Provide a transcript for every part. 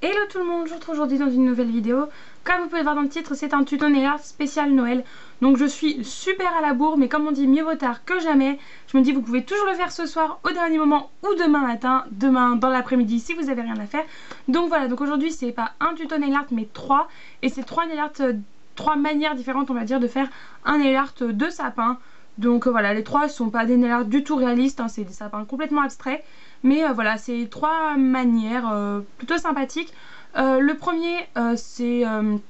Hello tout le monde, je vous retrouve aujourd'hui dans une nouvelle vidéo. Comme vous pouvez voir dans le titre, c'est un tuto nail art spécial Noël. Donc je suis super à la bourre, mais comme on dit, mieux vaut tard que jamais. Je me dis, vous pouvez toujours le faire ce soir au dernier moment ou demain matin, demain dans l'après-midi si vous avez rien à faire. Donc voilà, donc aujourd'hui c'est pas un tuto nail art mais trois. Et c'est trois nail art, trois manières différentes on va dire de faire un nail art de sapin. Donc voilà, les trois sont pas des nail art du tout réalistes, hein, c'est des sapins complètement abstraits. Mais voilà, c'est trois manières plutôt sympathiques. Le premier, c'est un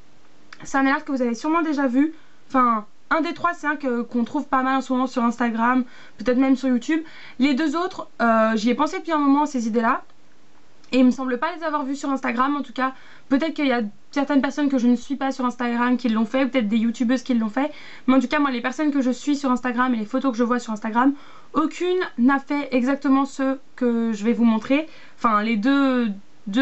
nail art que vous avez sûrement déjà vu. Enfin, un des trois, c'est un qu'on trouve pas mal en ce moment sur Instagram, peut-être même sur YouTube. Les deux autres, j'y ai pensé depuis un moment, ces idées-là. Et il me semble pas les avoir vus sur Instagram, en tout cas. Peut-être qu'il y a certaines personnes que je ne suis pas sur Instagram qui l'ont fait, peut-être des youtubeuses qui l'ont fait. Mais en tout cas, moi, les personnes que je suis sur Instagram et les photos que je vois sur Instagram, aucune n'a fait exactement ce que je vais vous montrer. Enfin, les deux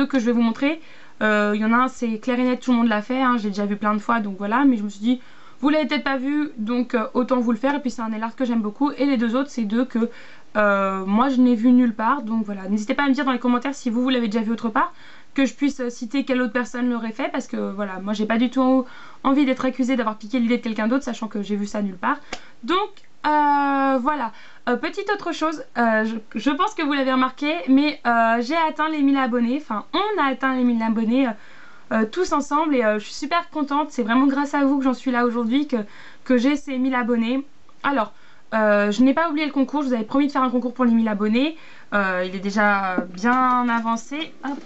que je vais vous montrer. Il y en a un, c'est clair et net, tout le monde l'a fait. Hein, j'ai déjà vu plein de fois, donc voilà. Mais je me suis dit, vous l'avez peut-être pas vu, donc autant vous le faire. Et puis c'est un nail art que j'aime beaucoup. Et les deux autres, c'est deux que moi je n'ai vu nulle part. Donc voilà, n'hésitez pas à me dire dans les commentaires si vous l'avez déjà vu autre part, que je puisse citer quelle autre personne l'aurait fait. Parce que voilà, moi j'ai pas du tout envie d'être accusée d'avoir piqué l'idée de quelqu'un d'autre, sachant que j'ai vu ça nulle part. Donc voilà. Petite autre chose, je pense que vous l'avez remarqué, mais j'ai atteint les 1000 abonnés. Enfin, on a atteint les 1000 abonnés tous ensemble et je suis super contente. C'est vraiment grâce à vous que j'en suis là aujourd'hui, que j'ai ces 1000 abonnés. Alors, je n'ai pas oublié le concours, je vous avais promis de faire un concours pour les 1000 abonnés. Il est déjà bien avancé. Hop.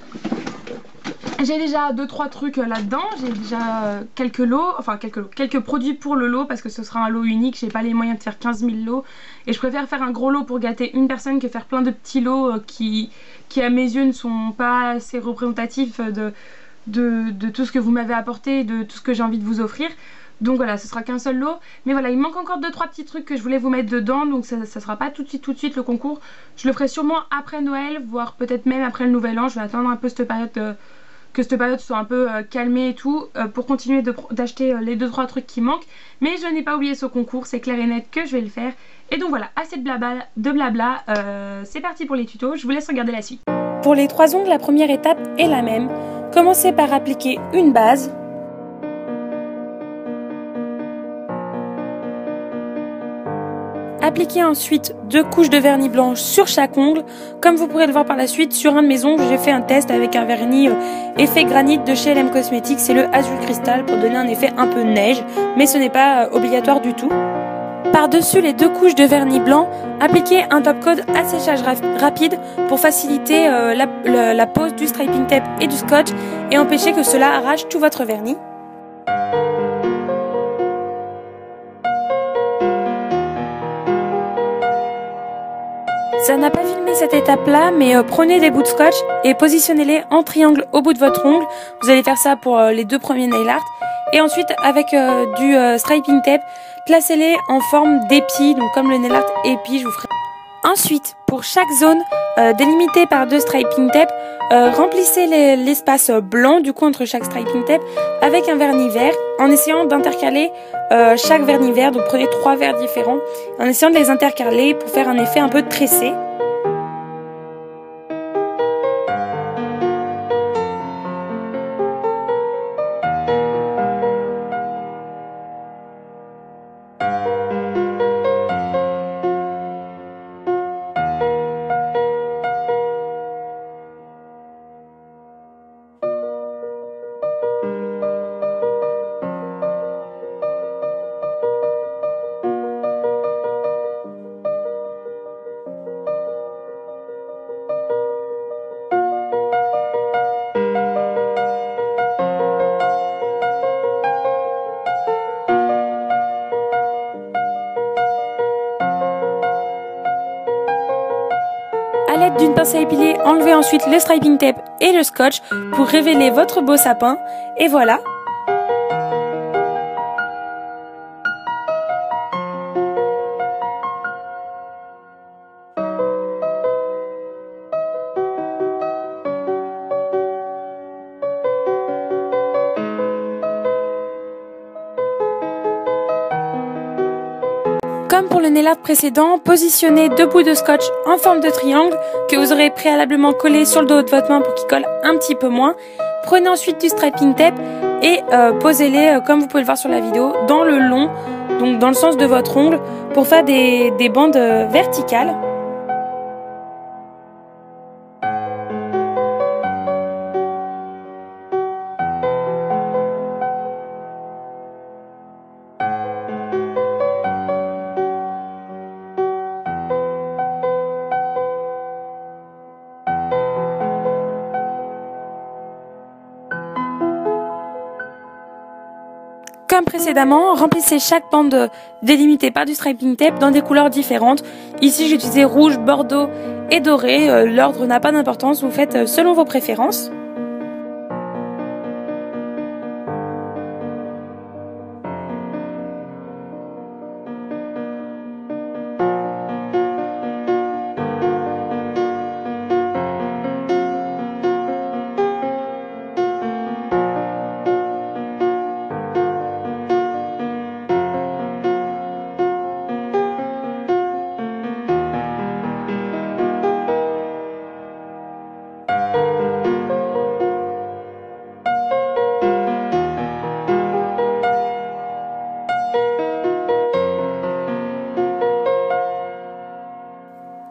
J'ai déjà 2-3 trucs là-dedans, j'ai déjà quelques lots, enfin quelques produits pour le lot parce que ce sera un lot unique, j'ai pas les moyens de faire 15 000 lots et je préfère faire un gros lot pour gâter une personne que faire plein de petits lots qui à mes yeux ne sont pas assez représentatifs de tout ce que vous m'avez apporté, de tout ce que j'ai envie de vous offrir. Donc voilà, ce sera qu'un seul lot. Mais voilà, il manque encore 2-3 petits trucs que je voulais vous mettre dedans. Donc ça sera pas tout de suite le concours. Je le ferai sûrement après Noël, voire peut-être même après le Nouvel An. Je vais attendre un peu cette période, que cette période soit un peu calmée et tout, pour continuer d'acheter les 2-3 trucs qui manquent. Mais je n'ai pas oublié ce concours, c'est clair et net que je vais le faire. Et donc voilà, assez de blabla, c'est parti pour les tutos. Je vous laisse regarder la suite. Pour les 3 ongles, la première étape est la même. Commencez par appliquer une base. Appliquez ensuite 2 couches de vernis blanc sur chaque ongle. Comme vous pourrez le voir par la suite, sur un de mes ongles, j'ai fait un test avec un vernis effet granit de chez LM Cosmetics. C'est le Azul Crystal pour donner un effet un peu neige, mais ce n'est pas obligatoire du tout. Par-dessus les 2 couches de vernis blanc, appliquez un top coat à séchage rapide pour faciliter la pose du striping tape et du scotch et empêcher que cela arrache tout votre vernis. Ça n'a pas filmé cette étape-là, mais prenez des bouts de scotch et positionnez-les en triangle au bout de votre ongle. Vous allez faire ça pour les 2 premiers nail art. Et ensuite, avec du striping tape, placez-les en forme d'épi, donc comme le nail art épi, je vous ferai. Ensuite, pour chaque zone délimitée par 2 striping tape, remplissez l'espace blanc du coup entre chaque striping tape avec un vernis vert en essayant d'intercaler chaque vernis vert. Donc prenez 3 verres différents en essayant de les intercaler pour faire un effet un peu tressé. A l'aide d'une pince à épiler, enlevez ensuite le striping tape et le scotch pour révéler votre beau sapin. Et voilà. Comme pour le nail art précédent, positionnez 2 bouts de scotch en forme de triangle que vous aurez préalablement collé sur le dos de votre main pour qu'il colle un petit peu moins. Prenez ensuite du striping tape et posez-les, comme vous pouvez le voir sur la vidéo, dans le long, donc dans le sens de votre ongle, pour faire des bandes verticales. Comme précédemment, remplissez chaque bande délimitée par du striping tape dans des couleurs différentes. Ici, j'ai utilisé rouge, bordeaux et doré. L'ordre n'a pas d'importance, vous faites selon vos préférences.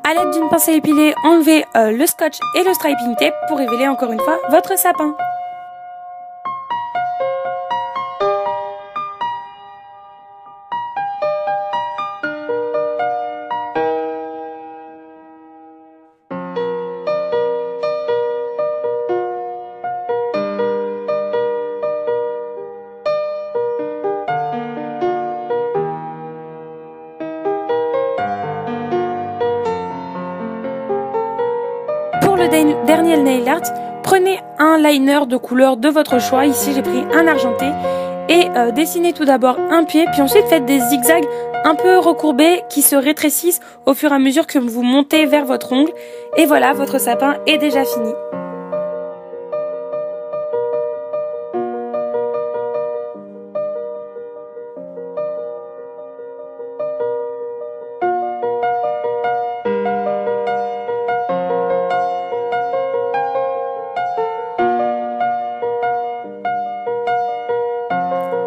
A l'aide d'une pince à épiler, enlevez le scotch et le striping tape pour révéler encore une fois votre sapin. Pour le dernier nail art, prenez un liner de couleur de votre choix. Ici j'ai pris un argenté et dessinez tout d'abord un pied, puis ensuite faites des zigzags un peu recourbés qui se rétrécissent au fur et à mesure que vous montez vers votre ongle. Et voilà, votre sapin est déjà fini.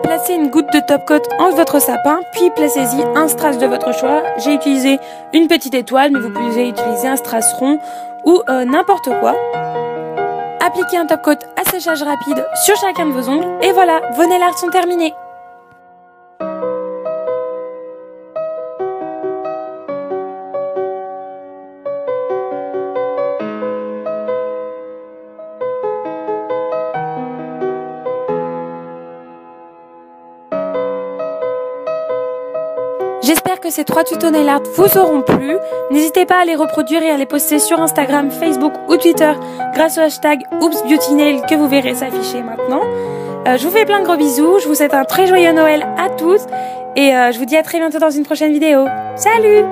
Placez une goutte de top coat en votre sapin, puis placez-y un strass de votre choix. J'ai utilisé une petite étoile, mais vous pouvez utiliser un strass rond ou n'importe quoi. Appliquez un top coat à séchage rapide sur chacun de vos ongles et voilà, vos nail art sont terminés. J'espère que ces 3 tutos nail art vous auront plu. N'hésitez pas à les reproduire et à les poster sur Instagram, Facebook ou Twitter grâce au hashtag OopsBeautyNail que vous verrez s'afficher maintenant. Je vous fais plein de gros bisous, je vous souhaite un très joyeux Noël à tous et je vous dis à très bientôt dans une prochaine vidéo. Salut!